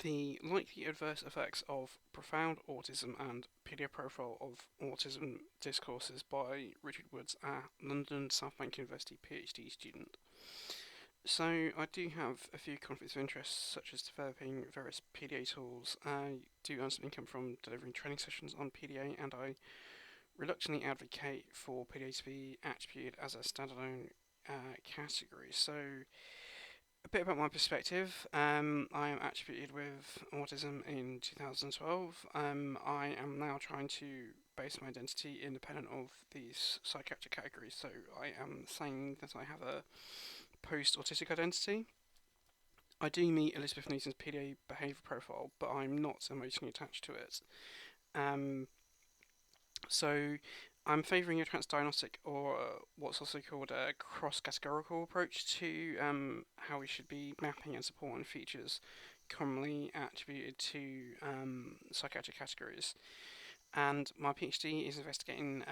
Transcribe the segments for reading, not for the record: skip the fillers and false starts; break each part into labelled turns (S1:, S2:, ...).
S1: The likely adverse effects of profound autism and PDA Profile of Autism discourses by Richard Woods, a London South Bank University PhD student. So I do have a few conflicts of interest, such as developing various PDA tools. I do earn some income from delivering training sessions on PDA, and I reluctantly advocate for PDA to be attributed as a standalone category. So a bit about my perspective. I am attributed with autism in 2012. I am now trying to base my identity independent of these psychiatric categories. So I am saying that I have a post-autistic identity. I do meet Elizabeth Newton's PDA behaviour profile, but I'm not emotionally attached to it. Um, so I'm favouring a transdiagnostic, or what's also called a cross-categorical approach to how we should be mapping and supporting features commonly attributed to psychiatric categories. And my PhD is investigating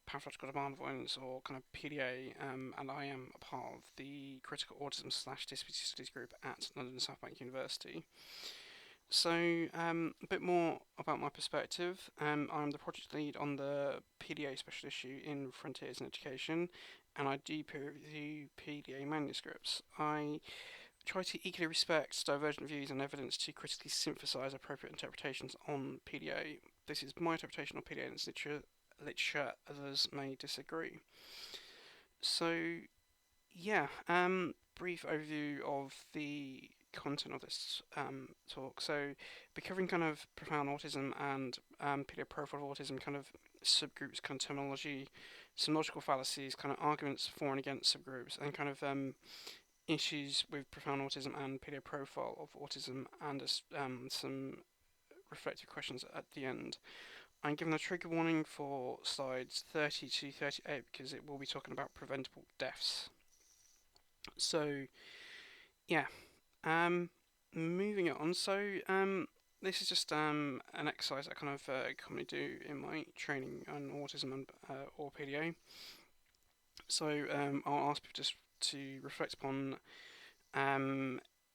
S1: pathological demand-avoidance, or kind of PDA, and I am a part of the critical autism / disability studies group at London South Bank University. So, a bit more about my perspective. I'm the project lead on the PDA special issue in Frontiers in Education, and I do peer review PDA manuscripts. I try to equally respect divergent views and evidence to critically synthesize appropriate interpretations on PDA. This is my interpretation of PDA and its literature, others may disagree. So, yeah, brief overview of the content of this talk. So, be covering kind of profound autism and PDA profile of autism, kind of subgroups, kind of terminology, some logical fallacies, kind of arguments for and against subgroups, and kind of issues with profound autism and PDA profile of autism, and some reflective questions at the end. I'm given a trigger warning for slides 30 to 38 because it will be talking about preventable deaths. So, yeah, moving on. So, this is just an exercise I kind of commonly do in my training on autism and or PDA. So, I'll ask people just to reflect upon: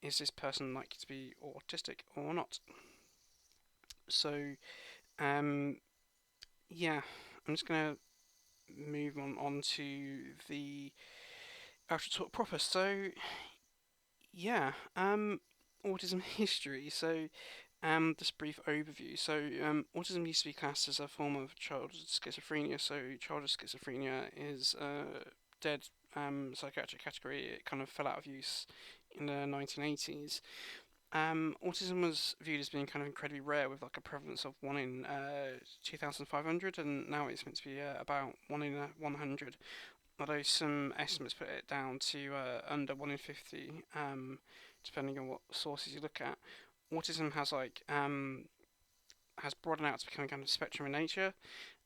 S1: is this person likely to be autistic or not? So, yeah, I'm just gonna move on to the actual talk proper. So, yeah, autism history. So, just brief overview. So, autism used to be classed as a form of childhood schizophrenia. So, childhood schizophrenia is a dead psychiatric category. It kind of fell out of use in the 1980s. Autism was viewed as being kind of incredibly rare, with like a prevalence of 1 in 2,500, and now it's meant to be about 1 in 100. Although some estimates put it down to under 1 in 50, depending on what sources you look at. Autism has broadened out to become kind of spectrum in nature,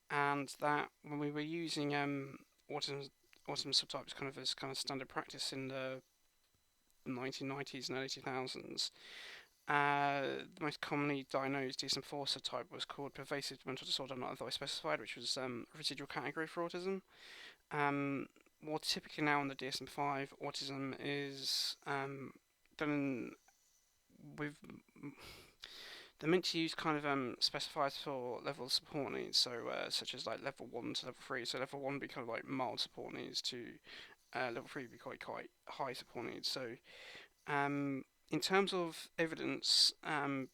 S1: and that when we were using autism subtypes kind of as kind of standard practice in the 1990s and early 2000s, the most commonly diagnosed DSM-4 subtype was called pervasive mental disorder not otherwise specified, which was a residual category for autism. More typically now in the DSM-5, autism is done with. They're meant to use kind of specifiers for level of support needs, so such as like level 1 to level 3. So level 1 would be kind of like mild support needs, to level 3 would be quite high support needs. So in terms of evidence,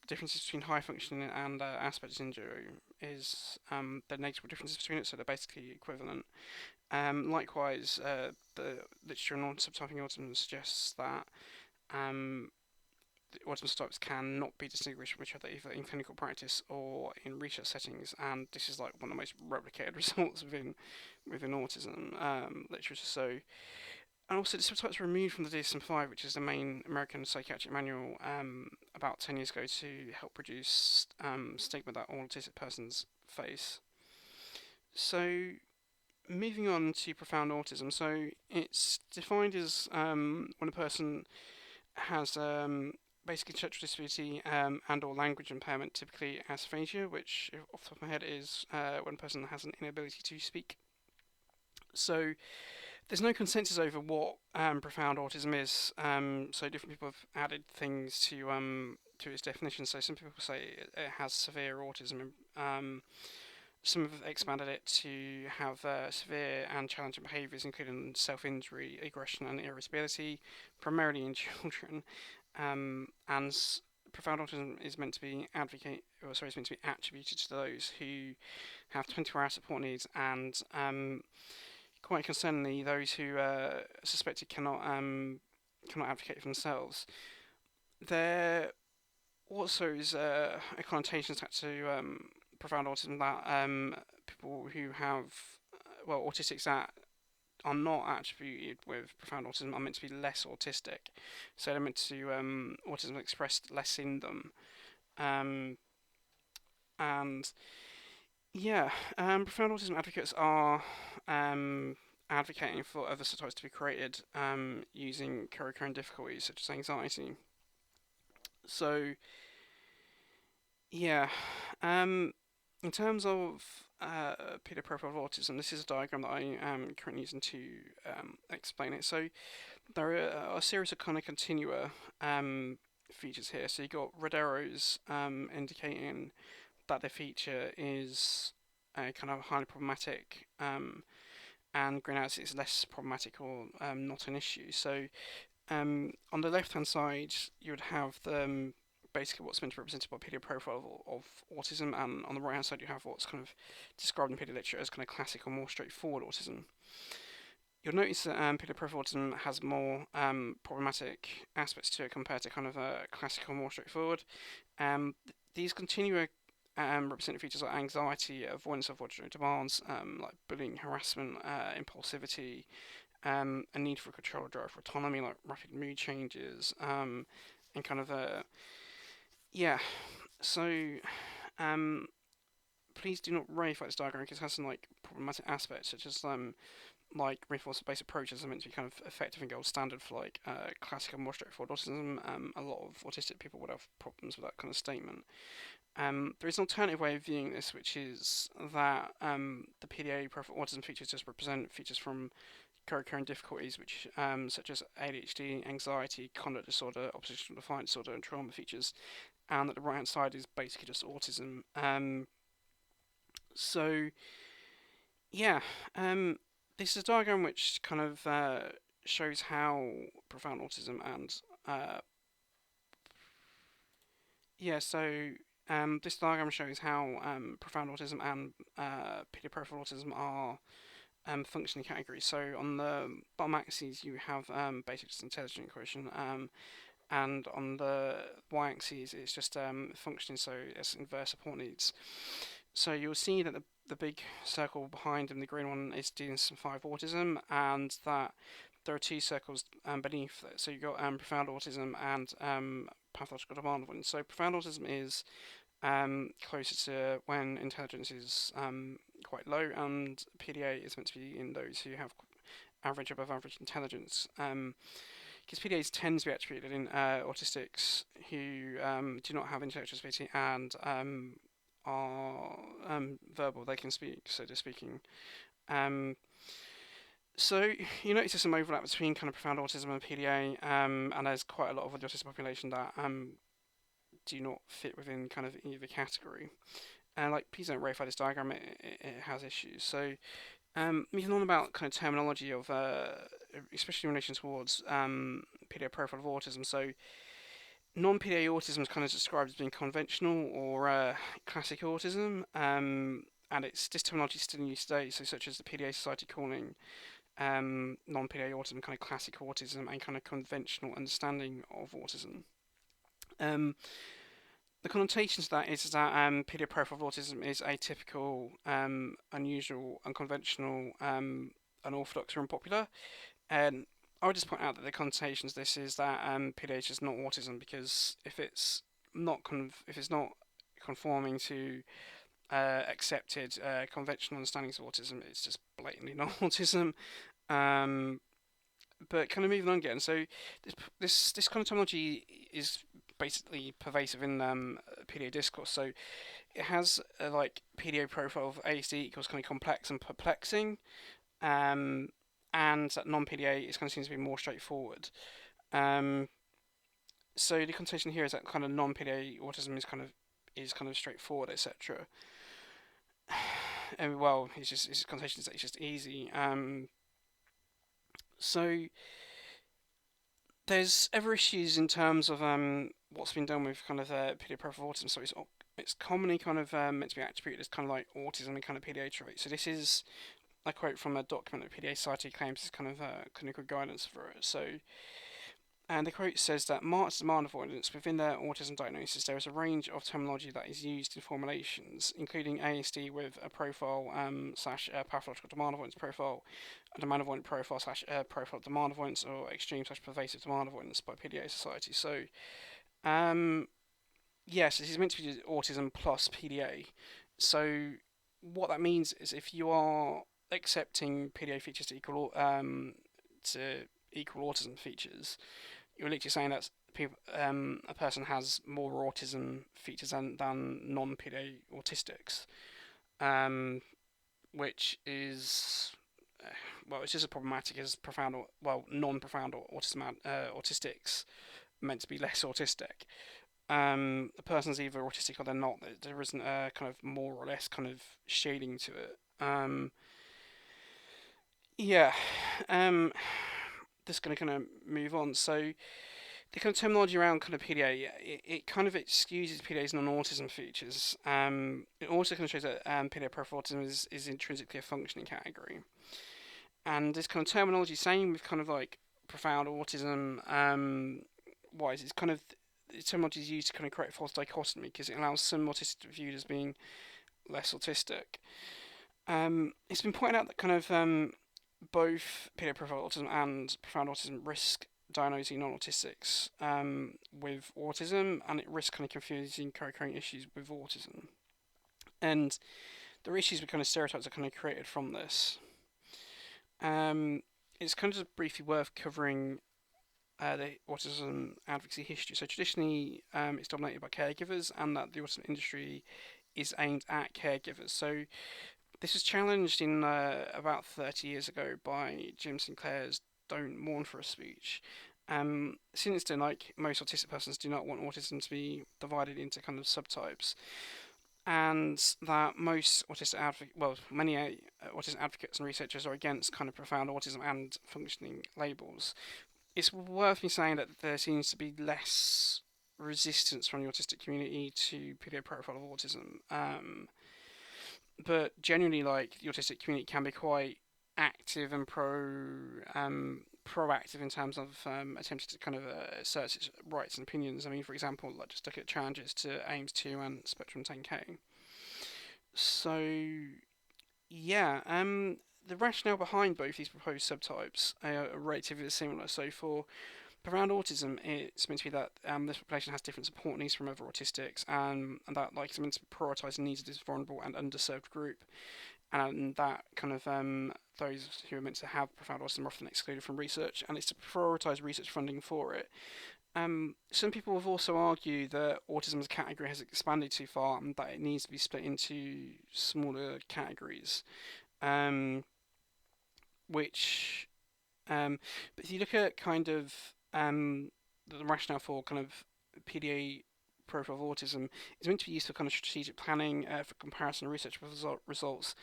S1: differences between high functioning and Asperger's syndrome is the negligible differences between it, so they're basically equivalent. Likewise, the literature on subtyping autism suggests that the autism subtypes can not be distinguished from each other either in clinical practice or in research settings, and this is like one of the most replicated results within autism literature. So, and also the subtypes were removed from the DSM-5, which is the main American Psychiatric Manual, about 10 years ago to help reduce stigma that all autistic persons face. So, moving on to profound autism. So it's defined as when a person has basically intellectual disability and/or language impairment, typically aphasia, which, off the top of my head, is when a person has an inability to speak. So there's no consensus over what profound autism is. So different people have added things to its definition. So some people say it has severe autism. Some have expanded it to have severe and challenging behaviours, including self-injury, aggression, and irritability, primarily in children. And profound autism is meant to be is meant to be attributed to those who have 24-hour support needs, and quite concerningly, those who are suspected cannot advocate for themselves. There also is a connotation attached to profound autism that people who have autistics that are not attributed with profound autism are meant to be less autistic, so they're meant to autism expressed less in them, um, and yeah, profound autism advocates are advocating for other subtypes to be created using co-occurring difficulties such as anxiety. So yeah, in terms of PDA Profile of Autism, this is a diagram that I am currently using to explain it. So there are a series of kind of continua features here. So you've got red arrows indicating that the feature is kind of highly problematic, and green arrows is less problematic or not an issue. So on the left-hand side, you would have basically what's meant to be represented by PDA Profile of Autism, and on the right-hand side, you have what's kind of described in PDA literature as kind of classic or more straightforward autism. You'll notice that PDA Profile autism has more problematic aspects to it compared to kind of classic or more straightforward. These continue represented features like anxiety, avoidance of ordinary demands, like bullying, harassment, impulsivity, a need for control or drive for autonomy, like rapid mood changes, and kind of yeah. So please do not reify this diagram because it has some like problematic aspects, such as like reinforcement-based approaches are meant to be kind of effective and gold standard for like classic and more straightforward autism. A lot of autistic people would have problems with that kind of statement. There is an alternative way of viewing this, which is that the PDA Profile autism features just represent features from co-occurring difficulties, which such as ADHD, anxiety, conduct disorder, oppositional defiance disorder, and trauma features, and that the right-hand side is basically just autism. So yeah, this is a diagram which kind of shows how profound autism and this diagram shows how profound autism and PDA Profile autism are functioning categories. So on the bottom axis you have basic intelligence equation, and on the y-axis it's just functioning, so it's inverse support needs. So you'll see that the big circle behind and the green one is DSM-5 autism, and that there are two circles beneath it. So you've got profound autism and pathological demand-avoidance. So profound autism is closer to when intelligence is quite low, and PDA is meant to be in those who have average above average intelligence. Because PDAs tend to be attributed in autistics who do not have intellectual disability and are verbal, they can speak, so they're speaking. So you notice there's some overlap between kind of profound autism and PDA, and there's quite a lot of the autistic population that do not fit within kind of either category. And like, please don't reify this diagram; it has issues. So moving on about kind of terminology of, especially in relation towards PDA Profile of Autism. So non-PDA autism is kind of described as being conventional or classic autism, and this terminology is still in use today. So such as the PDA Society calling non-PDA autism kind of classic autism and kind of conventional understanding of autism. The connotation to that is that PDA Profile of Autism is atypical, unusual, unconventional, unorthodox, or unpopular. And I would just point out that the connotations this is that PDA is just not autism, because if it's not conforming to accepted conventional understandings of autism, it's just blatantly not autism. But kind of moving on again, so this kind of terminology is basically pervasive in PDA discourse. So it has like PDA Profile of ASD equals kind of complex and perplexing, and and that non-PDA is kind of seems to be more straightforward. Um, so the connotation here is that kind of non-PDA autism is kind of straightforward, etc. And well, it's connotation is that it's just easy. So there's other issues in terms of what's been done with kind of PDA profile of autism. So it's commonly kind of meant to be attributed as kind of like autism and kind of PDA traits. So this is a quote from a document that PDA Society claims is kind of clinical guidance for it. So, and the quote says that marked demand-avoidance within their autism diagnosis, there is a range of terminology that is used in formulations, including ASD with a profile slash pathological demand-avoidance profile, a demand-avoidant profile slash profile demand-avoidance, or extreme slash pervasive demand-avoidance by PDA Society. So, yes, this is meant to be autism plus PDA. So, what that means is if you are accepting PDA features to equal autism features, you're literally saying that a person has more autism features than non-PDA autistics, which is well, it's just as problematic as profound or well non-profound autistics meant to be less autistic. A person's either autistic or they're not. There isn't a kind of more or less kind of shading to it. Yeah. Um, just going to kind of move on. So the kind of terminology around kind of PDA, it kind of excuses PDA's non-autism features. It also kind of shows that PDA profile autism is intrinsically a functioning category. And this kind of terminology, same with kind of like profound autism, wise, it's kind of the terminology is used to kind of create a false dichotomy because it allows some autistics to be viewed as being less autistic. It's been pointed out that kind of both PDA profile autism and profound autism risk diagnosing non-autistics with autism, and it risks kind of confusing co-occurring issues with autism. And the issues with kind of stereotypes are kind of created from this. It's kind of just briefly worth covering the autism advocacy history. So traditionally, it's dominated by caregivers, and that the autism industry is aimed at caregivers. So this was challenged in about 30 years ago by Jim Sinclair's "Don't Mourn for a" speech. Since then, like most autistic persons, do not want autism to be divided into kind of subtypes, and that most many autism advocates and researchers are against kind of profound autism and functioning labels. It's worth me saying that there seems to be less resistance from the autistic community to PDA profile of autism. But generally, like the autistic community can be quite active and proactive in terms of attempting to kind of assert its rights and opinions. I mean, for example, like just look at challenges to AIMS 2 and Spectrum 10K. So, yeah, the rationale behind both these proposed subtypes are relatively similar. So, for around autism, it's meant to be that this population has different support needs from other autistics, and that like it's meant to prioritise the needs of this vulnerable and underserved group, and that kind of those who are meant to have profound autism are often excluded from research, and it's to prioritise research funding for it. Some people have also argued that autism as a category has expanded too far and that it needs to be split into smaller categories. Um, which, but if you look at kind of the rationale for kind of PDA profile of autism, it's meant to be used for kind of strategic planning, for comparison and research results,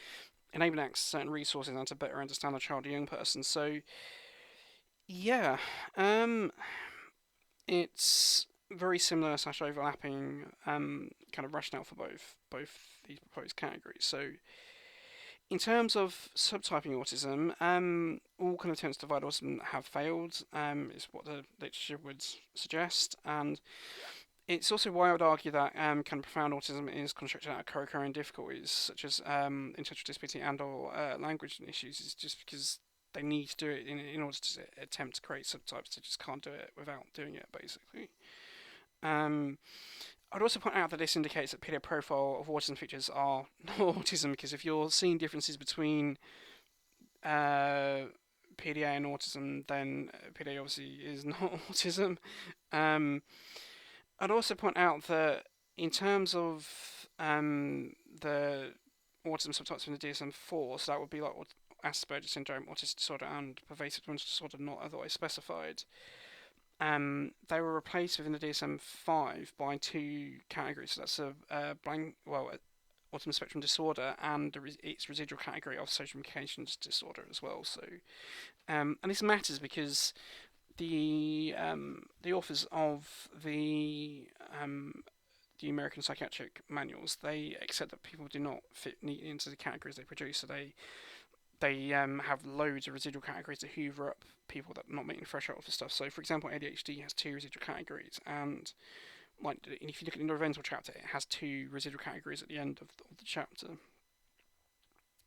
S1: enabling access to certain resources and to better understand the child or young person. So, yeah, it's very similar slash overlapping kind of rationale for both these proposed categories. So, in terms of subtyping autism, all kind of attempts to divide autism have failed, is what the literature would suggest, and it's also why I would argue that kind of profound autism is constructed out of co-occurring difficulties, such as intellectual disability and/or language issues, is just because they need to do it in order to attempt to create subtypes. They just can't do it without doing it, basically. I'd also point out that this indicates that PDA profile of autism features are not autism, because if you're seeing differences between PDA and autism, then PDA obviously is not autism. I'd also point out that in terms of the autism subtypes from the DSM-4, so that would be like Asperger's syndrome, autistic disorder, and pervasive dementia disorder not otherwise specified. They were replaced within the DSM-5 by two categories. So that's autism spectrum disorder and its residual category of social communications disorder as well. So, and this matters because the authors of the American Psychiatric Manuals, they accept that people do not fit neatly into the categories they produce. So they have loads of residual categories to hoover up people that are not meeting the threshold for stuff. So, for example, ADHD has two residual categories, and like if you look at the neurodevelopmental chapter, it has two residual categories at the end of the chapter.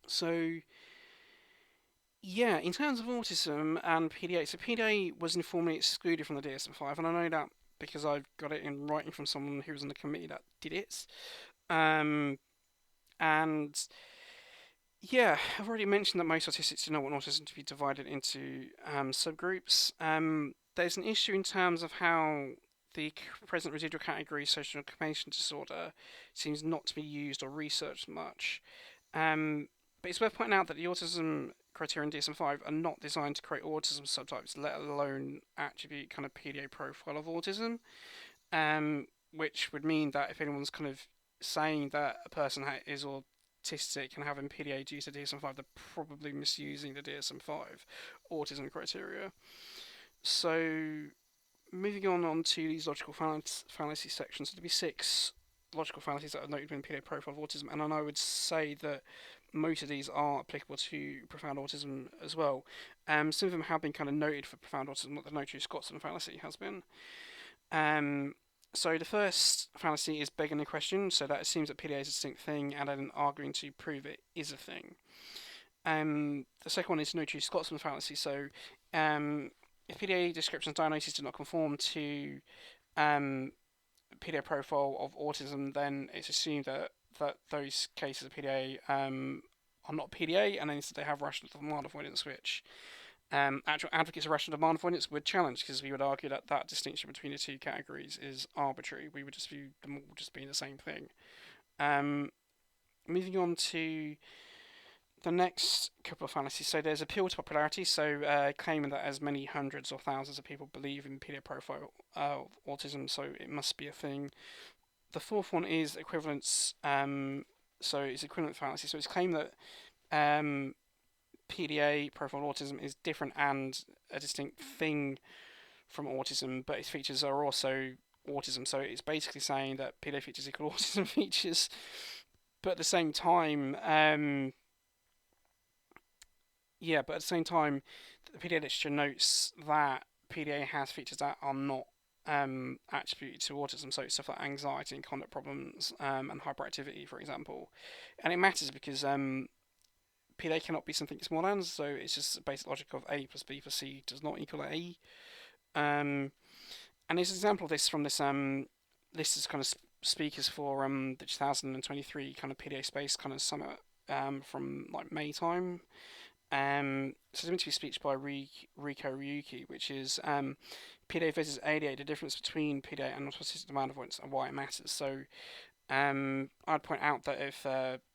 S1: So, yeah, in terms of autism and PDA, so PDA was informally excluded from the DSM-5, and I know that because I've got it in writing from someone who was on the committee that did it. And yeah, I've already mentioned that most autistics do not want autism to be divided into subgroups. There's an issue in terms of how the present residual category, social communication disorder, seems not to be used or researched much. But it's worth pointing out that the autism criteria in DSM-5 are not designed to create autism subtypes, let alone attribute kind of PDA profile of autism, which would mean that if anyone's kind of saying that a person is autistic and having PDA due to DSM-5, they're probably misusing the DSM-5 autism criteria. So, moving on to these logical fallacy sections, so there'll be 6 logical fallacies that are noted in PDA profile of autism, and I would say that most of these are applicable to profound autism as well. Some of them have been kind of noted for profound autism, like the no true Scotsman fallacy has been. So the first fallacy is begging the question, so that assumes that PDA is a distinct thing and then arguing to prove it is a thing. The second one is no true Scotsman fallacy, so if PDA descriptions diagnoses do not conform to PDA profile of autism, then it's assumed that those cases of PDA are not PDA, and then instead they have rational demand avoidance, which actual advocates of rational demand avoidance would challenge, because we would argue that that distinction between the two categories is arbitrary. We would just view them all just being the same thing. Moving on to the next couple of fallacies. So there's appeal to popularity, so claiming that as many hundreds or thousands of people believe in PDA profile of autism, so it must be a thing. The fourth one is equivalence. So it's equivalent fallacy. So it's claimed that PDA profile autism is different and a distinct thing from autism, but its features are also autism. So it's basically saying that PDA features equal autism features, but at the same time, the PDA literature notes that PDA has features that are not attributed to autism, so stuff like anxiety and conduct problems and hyperactivity, for example. And it matters because PDA cannot be something it's more than, so it's just the basic logic of A plus B plus C does not equal A. And there's an example of this from this list is kind of speakers for the 2023 kind of PDA space kind of summit from like May time. So there's an interview speech by Riko Ryuki, which is PDA versus ADA, the difference between PDA and autistic demand avoidance and why it matters. So I'd point out that if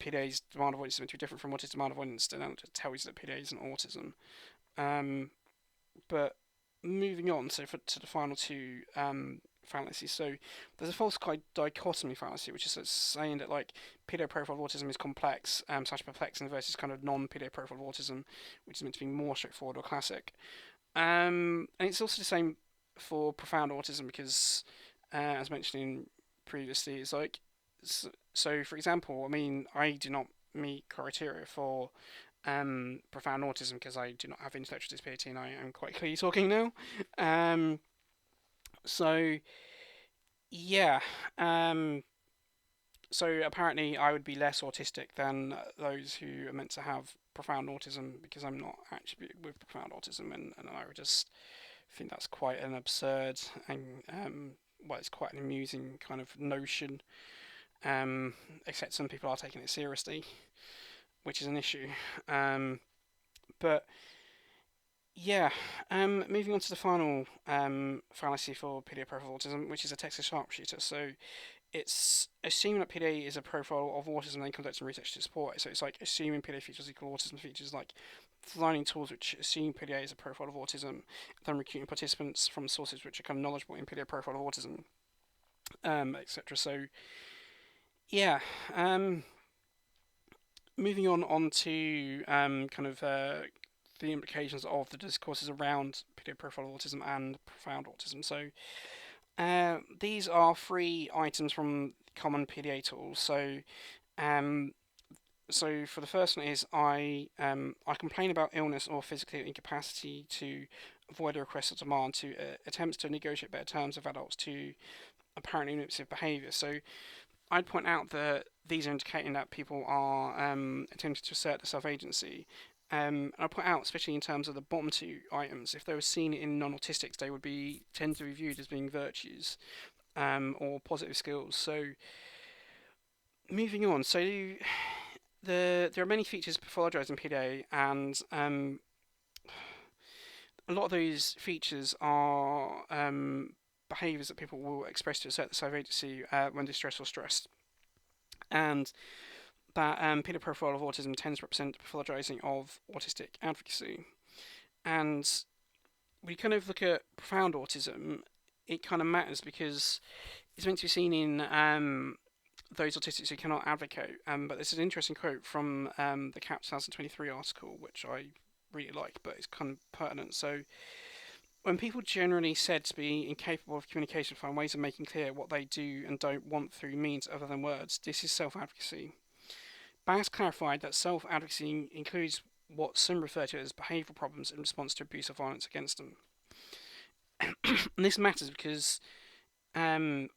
S1: PDA's demand avoidance is meant to be different from autistic demand avoidance, then that tells you that PDA isn't autism. But moving on, so to the final two fallacies. So there's a false dichotomy fallacy, which is saying that like PDA profile of autism is complex / perplexing versus kind of non-PDA profile of autism, which is meant to be more straightforward or classic. And it's also the same for profound autism because, as mentioned previously, it's like so. For example, I mean, I do not meet criteria for profound autism because I do not have intellectual disability, and I am quite clearly talking now. So yeah, so apparently I would be less autistic than those who are meant to have profound autism because I'm not actually with profound autism, and I would just think that's quite an absurd and it's quite an amusing kind of notion. Except some people are taking it seriously, which is an issue. But yeah, moving on to the final fallacy for PDA profile of autism, which is a Texas sharpshooter. So it's assuming that PDA is a profile of autism and then conducting research to support it. So it's like assuming PDA features equal autism features, like designing tools which assume PDA is a profile of autism, then recruiting participants from sources which are kind of knowledgeable in PDA profile of autism, etc. So yeah, moving on to the implications of the discourses around PDA profile of autism and profound autism. So these are 3 items from common PDA tools. So for the first one is I complain about illness or physical incapacity to avoid a request or demand to attempts to negotiate better terms with adults to apparently manipulative behaviour. So I'd point out that these are indicating that people are attempting to assert their self-agency. And I'll point out, especially in terms of the bottom 2 items, if they were seen in non-autistics, they would tend to be viewed as being virtues or positive skills. So moving on, so there are many features pathologized in PDA, and a lot of those features are behaviours that people will express to assert their self-agency when distressed or stressed. And that PDA profile of autism tends to represent pathologizing of autistic advocacy. And we kind of look at profound autism, it kind of matters because it's meant to be seen in those autistics who cannot advocate. But this is an interesting quote from the CAP 2023 article, which I really like, but it's kind of pertinent. So, when people generally said to be incapable of communication find ways of making clear what they do and don't want through means other than words, this is self-advocacy. Bass clarified that self-advocacy includes what some refer to as behavioural problems in response to abuse or violence against them. And this matters because if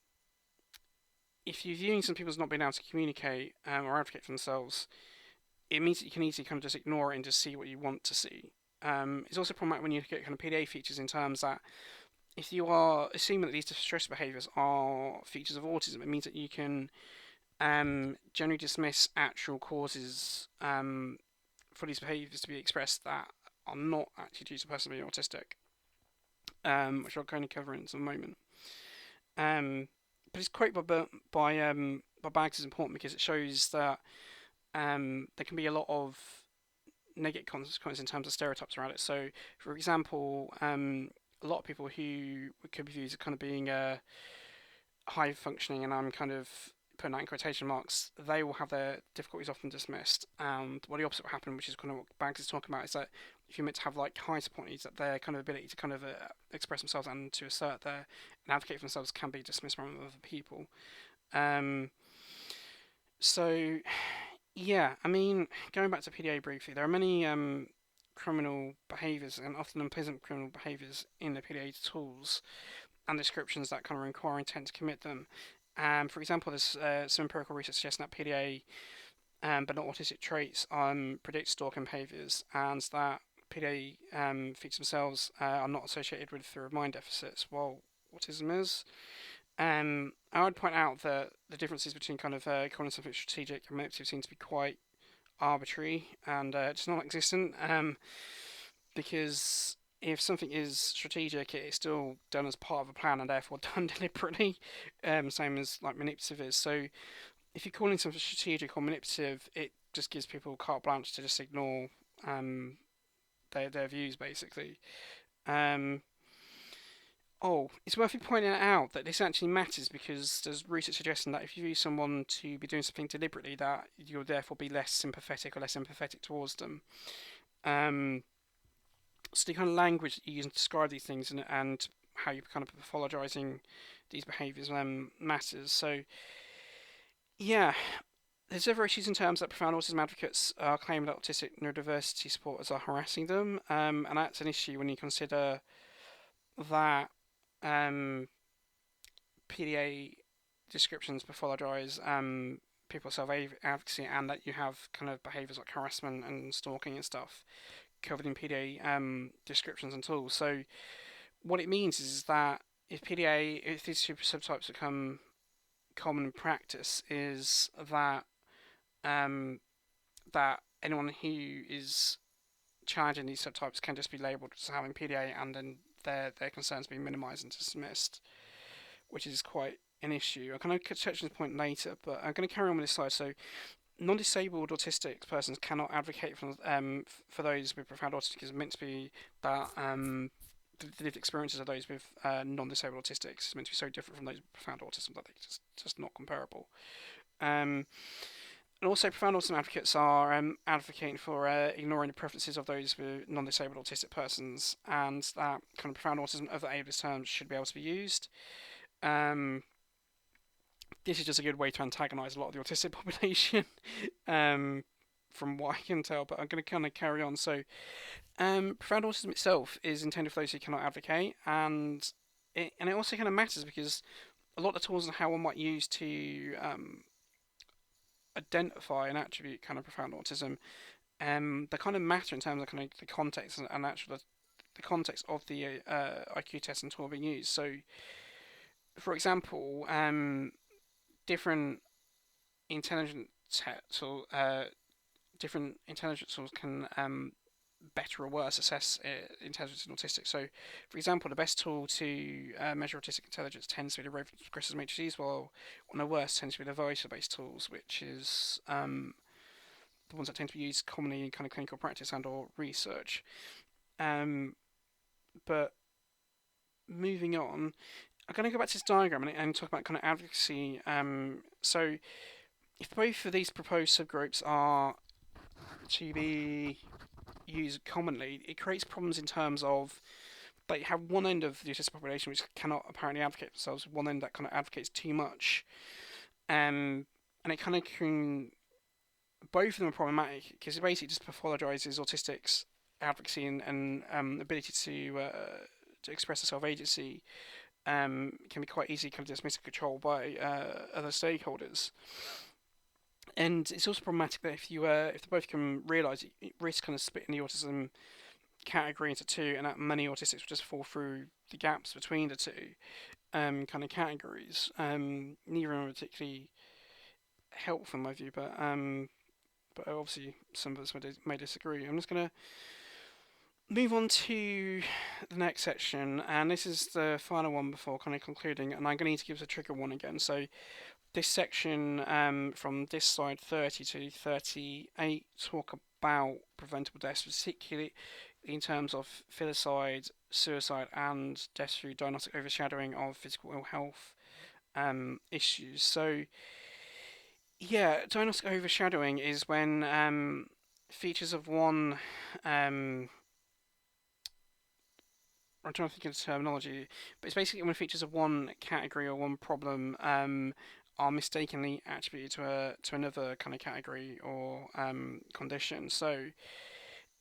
S1: you're viewing some people as not being able to communicate or advocate for themselves, it means that you can easily kind of just ignore it and just see what you want to see. It's also problematic when you look at kind of PDA features in terms that if you are assuming that these distress behaviours are features of autism, it means that you can generally dismiss actual causes for these behaviours to be expressed that are not actually due to the person being autistic, which I'll kind of cover in some moment. But his quote by Baggs is important because it shows that there can be a lot of negative consequences in terms of stereotypes around it. So, for example, a lot of people who could be viewed as kind of being high functioning, and I'm kind of putting that in quotation marks, they will have their difficulties often dismissed. And what the opposite will happen, which is kind of what Baggs is talking about, is that if you're meant to have like high support needs, that their kind of ability to kind of express themselves and to assert and advocate for themselves can be dismissed from other people. So yeah, I mean, going back to PDA briefly, there are many criminal behaviours and often unpleasant criminal behaviours in the PDA tools and descriptions that kind of require intent to commit them. For example, there's some empirical research suggesting that PDA but not autistic traits predict stalking behaviours, and that PDA features themselves are not associated with the mind deficits, while autism is. I would point out that the differences between kind of calling something strategic and manipulative seem to be quite arbitrary and just non-existent. Because if something is strategic, it is still done as part of a plan and therefore done deliberately, same as like manipulative is. So if you're calling something strategic or manipulative, it just gives people carte blanche to just ignore their views, basically. It's worth pointing out that this actually matters because there's research suggesting that if you view someone to be doing something deliberately, that you'll therefore be less sympathetic or less empathetic towards them. So the kind of language that you use to describe these things and how you're kind of pathologizing these behaviours matters. So, yeah, there's other issues in terms that profound autism advocates are claiming that autistic neurodiversity supporters are harassing them, and that's an issue when you consider that PDA descriptions pathologize people's self-advocacy, and that you have kind of behaviours like harassment and stalking and stuff covered in PDA descriptions and tools. So what it means is that if these two subtypes become common in practice, is that that anyone who is challenging these subtypes can just be labelled as having PDA, and then their concerns being minimised and dismissed, which is quite an issue. I'm going to touch on this point later, but I'm going to carry on with this slide. So non-disabled autistic persons cannot advocate for those with profound autism because it's meant to be that the lived experiences of those with non-disabled autistics is meant to be so different from those with profound autism that they're just not comparable. Um, and also, profound autism advocates are advocating for ignoring the preferences of those with non-disabled autistic persons, and that kind of profound autism of the ableist terms should be able to be used. Um, this is just a good way to antagonise a lot of the autistic population, um, from what I can tell. But I'm going to kind of carry on. So, profound autism itself is intended for those who cannot advocate, and it also kind of matters because a lot of the tools and how one might use to identify and attribute kind of profound autism, they kind of matter in terms of kind of the context and actual the context of the IQ test and tool being used. So, for example, different intelligence tests or different intelligence tools can better or worse assess intelligence in autistic. So, for example, the best tool to measure autistic intelligence tends to be the regressive matrices, while on the worst tends to be the voice-based tools, which is the ones that tend to be used commonly in kind of clinical practice and or research. But moving on, I'm going to go back to this diagram and talk about kind of advocacy. So, if both of these proposed subgroups are to be used commonly, it creates problems in terms of they have one end of the autistic population which cannot apparently advocate themselves, one end that kind of advocates too much, and it kind of can. Both of them are problematic because it basically just pathologizes autistics' advocacy and ability to express their self-agency. Can be quite easily kind of dismissed and controlled by other stakeholders. And it's also problematic that if they both can realise it risks kind of splitting the autism category into two, and that many autistics will just fall through the gaps between the two kind of categories. Neither of them are particularly helpful in my view, but obviously some of us may disagree. I'm just going to move on to the next section, and this is the final one before kind of concluding, and I'm going to need to give us a trigger warning again. So this section from this slide 30 to 38 talk about preventable deaths, particularly in terms of filicide, suicide, and deaths through diagnostic overshadowing of physical ill health issues. So, yeah, diagnostic overshadowing is when features of one. I'm trying to think of the terminology, but it's basically when features of one category or one problem are mistakenly attributed to another kind of category or condition. So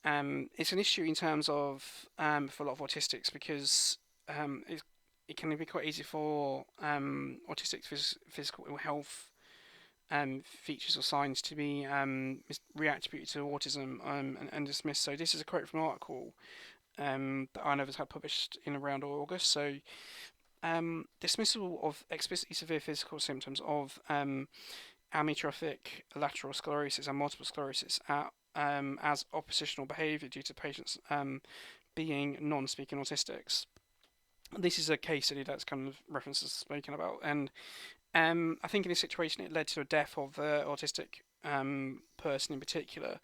S1: it's an issue in terms of for a lot of autistics because it can be quite easy for autistic physical ill health features or signs to be reattributed to autism and dismissed. So this is a quote from an article that I know has had published in around August. So dismissal of explicitly severe physical symptoms of amyotrophic lateral sclerosis and multiple sclerosis as oppositional behaviour due to patients being non-speaking autistics. This is a case study that's kind of references spoken about, and I think in this situation it led to a death of the autistic person in particular,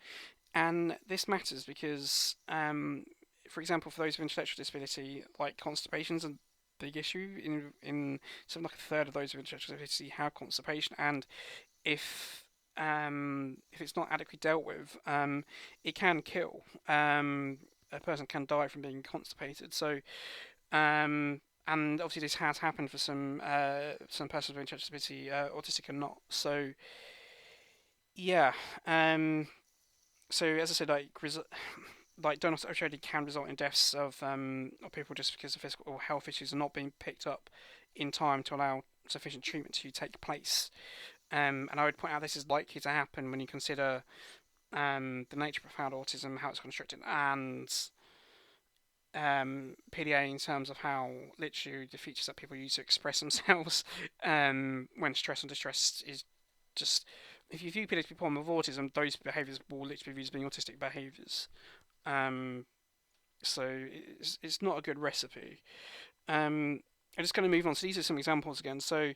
S1: and this matters because, for example, for those with intellectual disability, like constipation is a big issue. In something like a third of those with intellectual disability have constipation, and if it's not adequately dealt with, it can kill. A person can die from being constipated. So, and obviously this has happened for some persons with intellectual disability, autistic or not. So, yeah. So as I said, like diagnostic overshadowing can result in deaths of people just because the physical or health issues are not being picked up in time to allow sufficient treatment to take place. And I would point out this is likely to happen when you consider the nature of profound autism, how it's constructed, and PDA in terms of how literally the features that people use to express themselves when stressed and distressed is just. If you view PDA to be a problem with autism, those behaviours will literally be viewed as being autistic behaviours. So it's not a good recipe. I'm just going to move on. So these are some examples again. So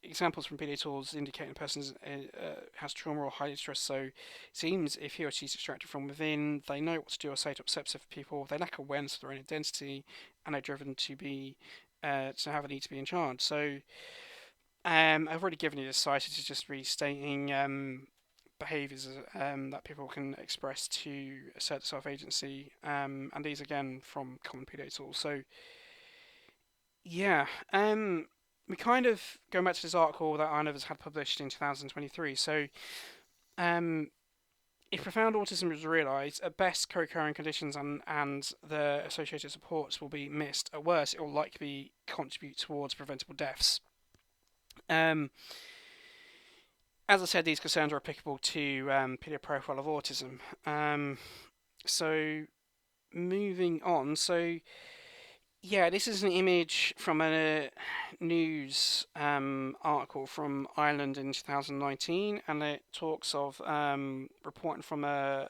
S1: examples from PDA tools indicating a person has trauma or highly stressed. So it seems if he or she's distracted from within, they know what to do or say to upset specific people. They lack awareness of their own identity, and are driven to have a need to be in charge. So I've already given you this site. It's just restating behaviours that people can express to assert self-agency, and these again from common PDA tools. So yeah, we kind of going back to this article that Arnovers had published in 2023. So um, if profound autism is realised, at best co-occurring conditions and the associated supports will be missed. At worst, it will likely contribute towards preventable deaths. As I said, these concerns are applicable to PDA Profile of Autism. So moving on, so yeah, this is an image from a news article from Ireland in 2019, and it talks of reporting from a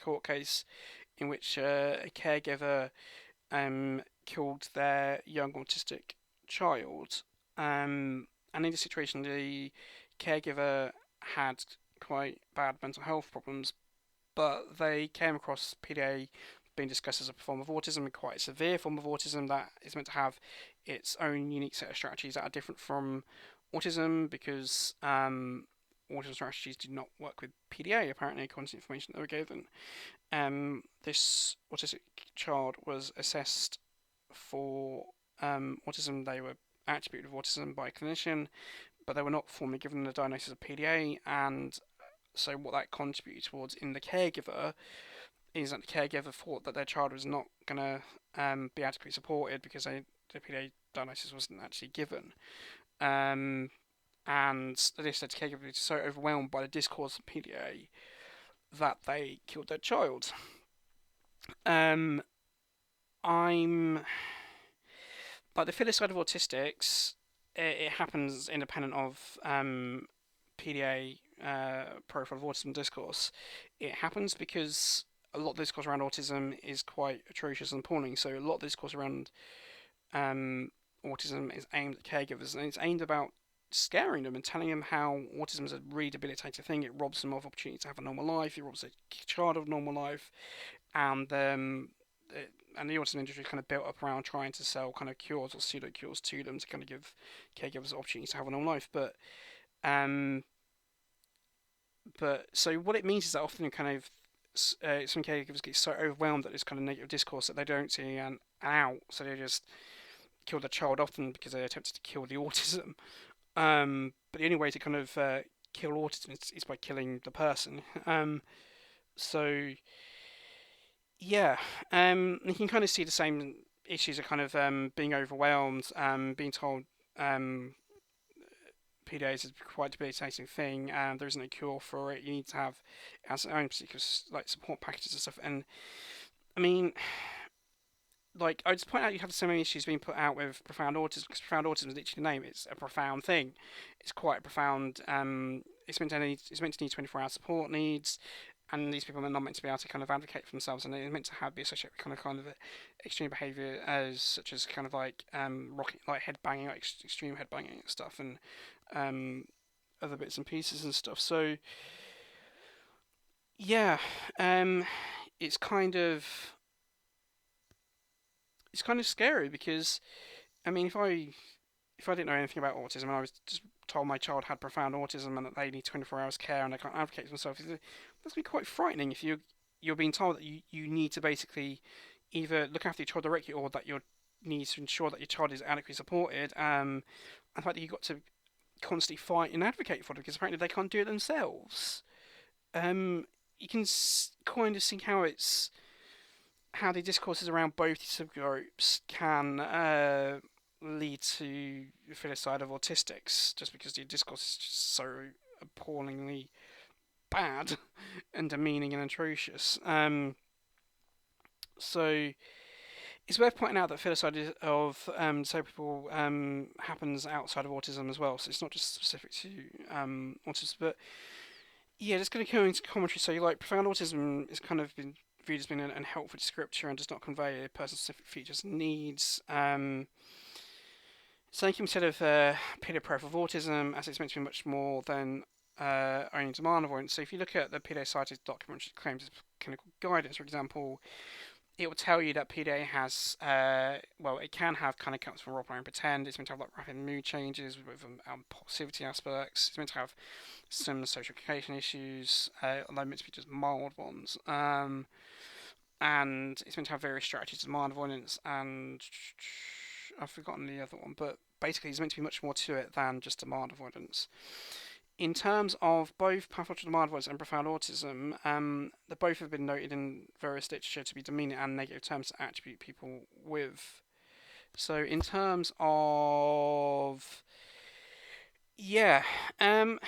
S1: court case, in which a caregiver killed their young autistic child. And in this situation, the caregiver had quite bad mental health problems, but they came across PDA being discussed as a form of autism, and quite a severe form of autism that is meant to have its own unique set of strategies that are different from autism, because autism strategies do not work with PDA, apparently, according to the information that were given. This autistic child was assessed for autism. They were attributed with autism by a clinician, but they were not formally given the diagnosis of PDA, and so what that contributed towards in the caregiver is that the caregiver thought that their child was not going to be adequately supported because the PDA diagnosis wasn't actually given. And this led to caregivers so overwhelmed by the discourse of PDA that they killed their child. I'm like the filicide of autistics. It happens independent of PDA profile of autism discourse. It happens because a lot of the discourse around autism is quite atrocious and appalling. So a lot of the discourse around autism is aimed at caregivers, and it's aimed about scaring them and telling them how autism is a really debilitating thing. It robs them of opportunity to have a normal life. It robs a child of a normal life, and the autism industry is kind of built up around trying to sell kind of cures or pseudo cures to them to kind of give caregivers opportunities to have a normal life. But so what it means is that often kind of some caregivers get so overwhelmed at this kind of negative discourse that they don't see an out, so they just kill the child, often because they attempted to kill the autism. But the only way to kind of kill autism is by killing the person. So yeah, you can kind of see the same issues of kind of being overwhelmed, being told PDA is quite a debilitating thing, and there isn't a cure for it. You need to have as own particular like support packages and stuff. And I mean, like I just point out, you have so many issues being put out with profound autism, because profound autism is literally the name. It's a profound thing. It's quite a profound. It's meant to need 24-hour support needs, and these people are not meant to be able to kind of advocate for themselves, and they're meant to be associated with kind of extreme behaviour, as such as kind of like like head banging, like extreme head banging and stuff, and other bits and pieces and stuff. So yeah, it's kind of scary, because I mean, if I didn't know anything about autism and I was just told my child had profound autism and that they need 24 hours care and they can't advocate for themselves, that's be quite frightening if you're being told that you need to basically either look after your child directly, or that you need to ensure that your child is adequately supported, and the fact that you've got to constantly fight and advocate for them because apparently they can't do it themselves. You can kind of see how the discourses around both subgroups can lead to the filicide of autistics, just because the discourse is just so appallingly bad and demeaning and atrocious. So it's worth pointing out that filicide of disabled people happens outside of autism as well, so it's not just specific to autism. But yeah, just going to go into commentary. So like profound autism is kind of been viewed as being an unhelpful descriptor and does not convey a person's specific features and needs. So they consider PDA Profile of Autism as it's meant to be much more than only demand avoidance. So if you look at the PDA cited document which claims it's clinical guidance, for example, it will tell you that PDA has, it can have kind of comes from role play and pretend. It's meant to have like rapid mood changes with impulsivity aspects. It's meant to have some social communication issues, although meant to be just mild ones. And it's meant to have various strategies to demand avoidance, and I've forgotten the other one, but basically, there's meant to be much more to it than just demand avoidance. In terms of both pathological demand avoidance and profound autism, they both have been noted in various literature to be demeaning and negative terms to attribute people with. So, in terms of, yeah, I'm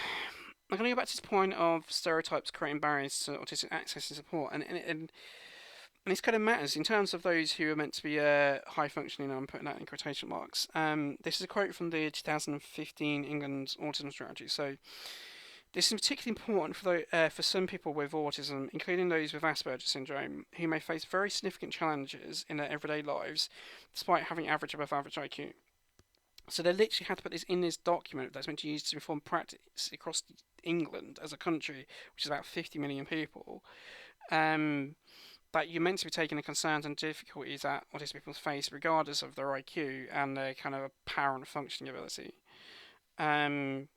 S1: going to go back to this point of stereotypes creating barriers to autistic access and support, and this kind of matters in terms of those who are meant to be high functioning, and I'm putting that in quotation marks. This is a quote from the 2015 England Autism Strategy. So this is particularly important for some people with autism, including those with Asperger's syndrome, who may face very significant challenges in their everyday lives, despite having average above average IQ. So they literally had to put this in this document that's meant to be used to inform practice across England as a country, which is about 50 million people. That you're meant to be taking the concerns and difficulties that autistic people face, regardless of their IQ and their kind of apparent functioning ability. Um,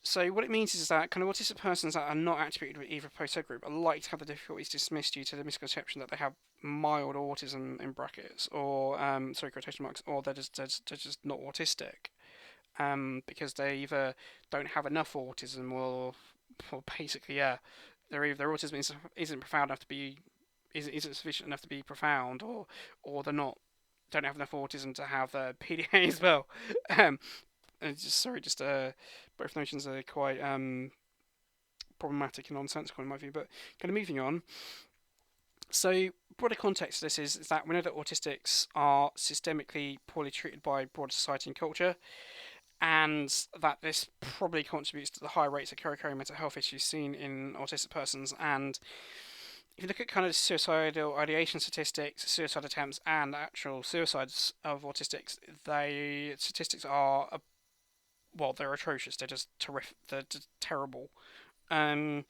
S1: so what it means is that kind of autistic persons that are not attributed with either post-subgroup are likely to have the difficulties dismissed due to the misconception that they have mild autism in brackets, or quotation marks, or they're just not autistic, because they either don't have enough autism, or basically, yeah, their autism isn't profound enough to be isn't sufficient enough to be profound, or they're not don't have enough autism to have PDA as well. Um, and both notions are quite problematic and nonsensical in my view. But kind of moving on. So broader context to this is that we know that autistics are systemically poorly treated by broader society and culture, and that this probably contributes to the high rates of co-occurring mental health issues seen in autistic persons. And if you look at kind of suicidal ideation statistics, suicide attempts, and actual suicides of autistics, they statistics are they're atrocious. They're just terrific. They're just terrible. Um,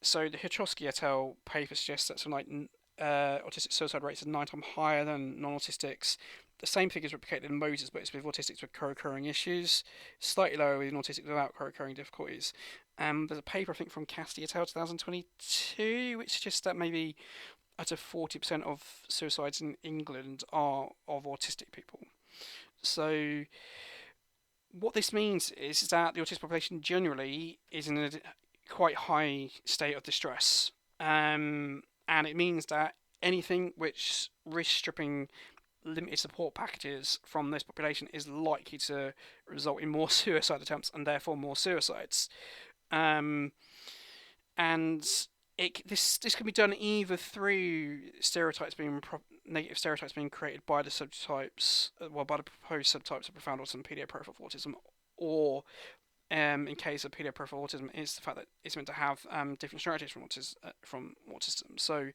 S1: so the Hitrosky et al. Paper suggests that something like autistic suicide rates are 9 times higher than non-autistics. The same figures replicated in Moses, but it's with autistics with co-occurring issues, slightly lower with autistics without co-occurring difficulties. There's a paper, I think, from Cassidy et al. 2022, which suggests that maybe up to 40% of suicides in England are of autistic people. So what this means is that the autistic population generally is in a quite high state of distress, and it means that anything which risk stripping limited support packages from this population is likely to result in more suicide attempts and therefore more suicides. Um, and this can be done either through negative stereotypes being created by the subtypes, by the proposed subtypes of profound autism, PDA Profile of Autism, or in case of PDA Profile of Autism, is the fact that it's meant to have different strategies from autism. So,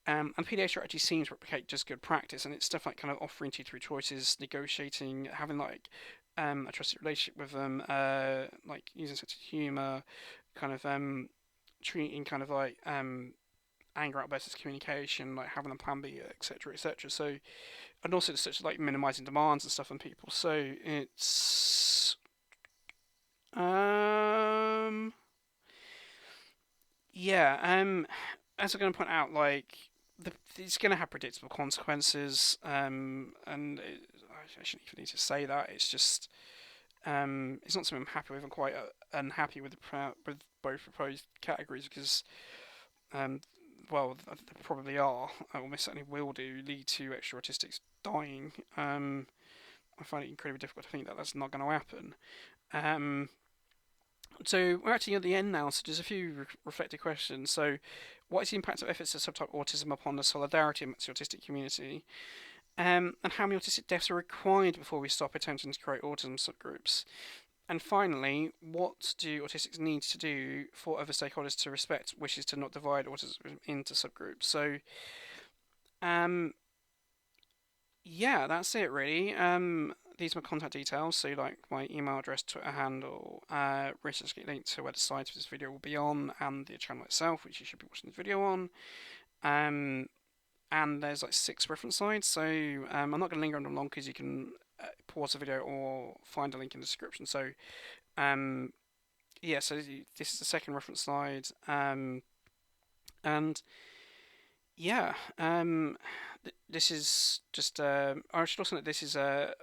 S1: and PDA strategy seems to replicate just good practice, and it's stuff like kind of offering tutoring choices, negotiating, having like a trusted relationship with them, like using sense of humour, kind of treating kind of like anger outbursts as communication, like having a plan B, etc., etc. So, and also such like minimizing demands and stuff on people. So it's yeah, as I'm going to point out, like it's going to have predictable consequences, I shouldn't even need to say that. It's just it's not something I'm happy with. I'm quite unhappy with with both proposed categories because they probably are, or they certainly will lead to extra autistics dying. I find it incredibly difficult to think that that's not going to happen. So we're actually at the end now, so there's a few reflective questions. So, what is the impact of efforts to subtype autism upon the solidarity amongst the autistic community? And how many autistic deaths are required before we stop attempting to create autism subgroups? And finally, what do autistics need to do for other stakeholders to respect wishes to not divide autism into subgroups? So, yeah, that's it really. These are my contact details, so like my email address, Twitter handle, research linked to where the slides for this video will be on, and the channel itself, which you should be watching the video on. And there's like 6 reference slides, so I'm not going to linger on them long because you can pause the video or find a link in the description. So yeah, so this is the second reference slide, and yeah, this is just. I should also note this is a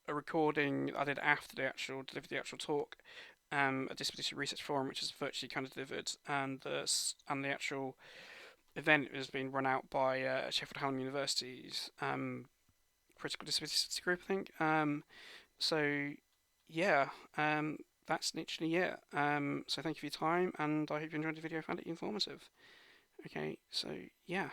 S1: recording I did after delivered the actual talk. A disability research forum, which is virtually kind of delivered, and the actual event has been run out by Sheffield Hallam University's critical disability studies group, I think. So yeah, that's literally it. So thank you for your time, and I hope you enjoyed the video, found it informative. Okay, so yeah.